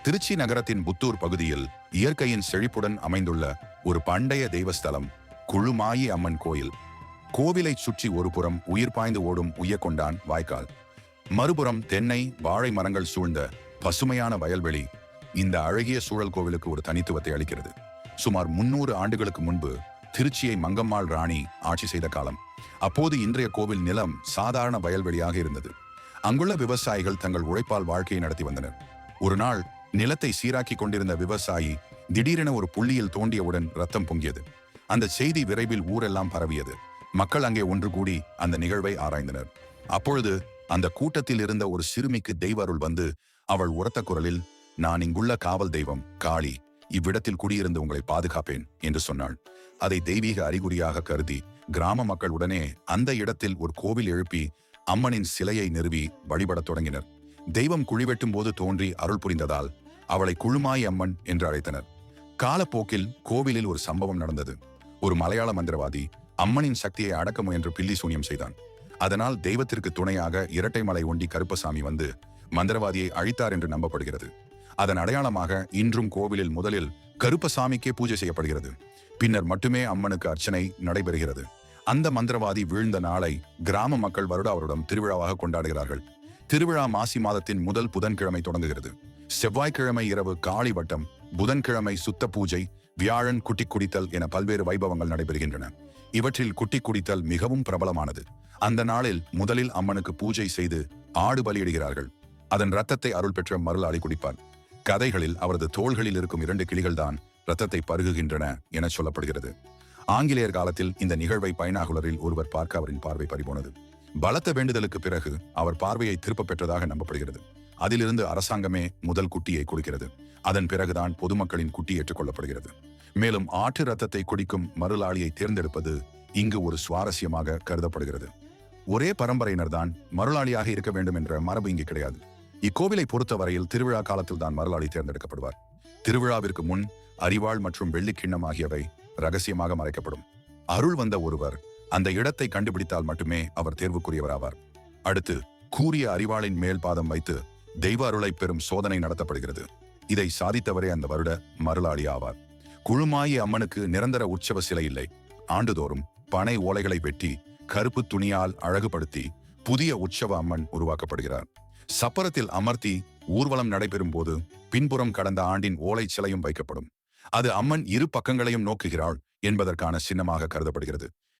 திருச்சி நகரத்தின் புத்தூர் பகுதியில் இயற்கையின் செழிப்புடன் அமைந்துள்ள ஒரு பண்டைய தெய்வஸ்தலம் குழுமாயி அம்மன் கோயில். கோவிலை சுற்றி ஒரு புறம் உயிர் பாய்ந்து ஓடும் உய்யக்கொண்டான் வாய்க்கால், மறுபுறம் தென்னை வாழை மரங்கள் சூழ்ந்த பசுமையான வயல்வெளி இந்த அழகிய சூழல் கோவிலுக்கு ஒரு தனித்துவத்தை அளிக்கிறது. சுமார் 300 ஆண்டுகளுக்கு முன்பு திருச்சியை மங்கம்மாள் ராணி ஆட்சி செய்த காலம். அப்போது இன்றைய கோவில் நிலம் சாதாரண வயல்வெளியாக இருந்தது. அங்குள்ள விவசாயிகள் தங்கள் உழைப்பால் வாழ்க்கையை நடத்தி வந்தனர். ஒரு நாள் நிலத்தை சீராக்கி கொண்டிருந்த விவசாயி திடீரென ஒரு புள்ளியில் தோண்டியவுடன் ரத்தம் பொங்கியது. அந்த செய்தி விரைவில் ஊரெல்லாம் பரவியது. மக்கள் அங்கே ஒன்று கூடி அந்த நிகழ்வை ஆராய்ந்தனர். அப்பொழுது அந்த கூட்டத்தில் இருந்த ஒரு சிறுமிக்கு தெய்வ அருள் வந்து அவள் உரத்த குரலில், "நான் இங்குள்ள காவல் தெய்வம் காளி, இவ்விடத்தில் குடியிருந்து உங்களை பாதுகாப்பேன்" என்று சொன்னாள். அதை தெய்வீக அறிகுறியாக கருதி கிராம மக்கள் உடனே அந்த இடத்தில் ஒரு கோவில் எழுப்பி அம்மனின் சிலையை நிறுவி வழிபடத் தொடங்கினர். தெய்வம் குழிவெட்டும் போது தோன்றி அருள் புரிந்ததால் அவளை குழுமாய் அம்மன் என்று அழைத்தனர். காலப்போக்கில் கோவிலில் ஒரு சம்பவம் நடந்தது. ஒரு மலையாள மந்திரவாதி அம்மனின் சக்தியை அடக்க முயன்று பில்லி சூனியம் செய்தான். அதனால் தெய்வத்திற்கு துணையாக இரட்டை மலை ஒண்டி கருப்பசாமி வந்து மந்திரவாதியை அழித்தார் என்று நம்பப்படுகிறது. அதன் அடையாளமாக இன்றும் கோவிலில் முதலில் கருப்பசாமிக்கே பூஜை செய்யப்படுகிறது. பின்னர் மட்டுமே அம்மனுக்கு அர்ச்சனை நடைபெறுகிறது. அந்த மந்திரவாதி வீழ்ந்த நாளை கிராம மக்கள் வருட வருடம் திருவிழாவாக கொண்டாடுகிறார்கள். திருவிழா மாசி மாதத்தின் முதல் புதன்கிழமை தொடங்குகிறது. செவ்வாய்க்கிழமை இரவு காளி வட்டம், புதன்கிழமை சுத்த பூஜை, வியாழன் குட்டி குடித்தல் என பல்வேறு வைபவங்கள் நடைபெறுகின்றன. இவற்றில் குட்டி குடித்தல் மிகவும் பிரபலமானது. அந்த நாளில் முதலில் அம்மனுக்கு பூஜை செய்து ஆடு பலியிடுகிறார்கள். அதன் இரத்தத்தை அருள் பெற்ற மருளாளி குடிப்பார். கதைகளில் அவரது தோள்களில் இருக்கும் 2 கிளிகள் தான் இரத்தத்தை பருகுகின்றன என சொல்லப்படுகிறது. ஆங்கிலேயர் காலத்தில் இந்த நிகழ்வை பைனாகுலரில் ஒருவர் பார்க்க அவரின் பார்வை பறிபோனது. பலத்த வேண்டுதலுக்கு பிறகு அவர் பார்வையை திருப்ப பெற்றதாக நம்பப்படுகிறது. அதிலிருந்து அரசாங்கமே முதல் குட்டியை கொடுக்கிறது. அதன் பிறகுதான் பொதுமக்களின் குட்டி ஏற்றுக்கொள்ளப்படுகிறது. மேலும் ஆட்டு ரத்தத்தை குடிக்கும் மருளாளியை தேர்ந்தெடுப்பது இங்கு ஒரு சுவாரஸ்யமாக கருதப்படுகிறது. ஒரே பரம்பரையினர் தான் மருளாளியாக இருக்க வேண்டும் என்ற மரபு இங்கு கிடையாது. இக்கோவிலை பொறுத்தவரையில் திருவிழா காலத்தில் தான் மருளாளி தேர்ந்தெடுக்கப்படுவார். திருவிழாவிற்கு முன் அரிவாள் மற்றும் வெள்ளிக்கிண்ணம் ஆகியவை ரகசியமாக மறைக்கப்படும். அருள் வந்த ஒருவர் அந்த இடத்தை கண்டுபிடித்தால் மட்டுமே அவர் தேர்வுக்குரியவராவார். அடுத்து கூறிய அரிவாளின் மேல் பாதம் வைத்து தெய்வ அருளை பெறும் சோதனை நடத்தப்படுகிறது. இதை சாதித்தவரே அந்த வருட மருளாளி ஆவார். குழுமாயி அம்மனுக்கு நிரந்தர உற்சவ சிலை இல்லை. ஆண்டுதோறும் பனை ஓலைகளை வெட்டி கருப்பு துணியால் அழகுபடுத்தி புதிய உற்சவ அம்மன் உருவாக்கப்படுகிறார். சப்பரத்தில் அமர்த்தி ஊர்வலம் நடைபெறும் போது பின்புறம் கடந்த ஆண்டின் ஓலை சிலையும் வைக்கப்படும். அது அம்மன் இரு பக்கங்களையும் நோக்குகிறாள் என்பதற்கான சின்னமாக கருதப்படுகிறது.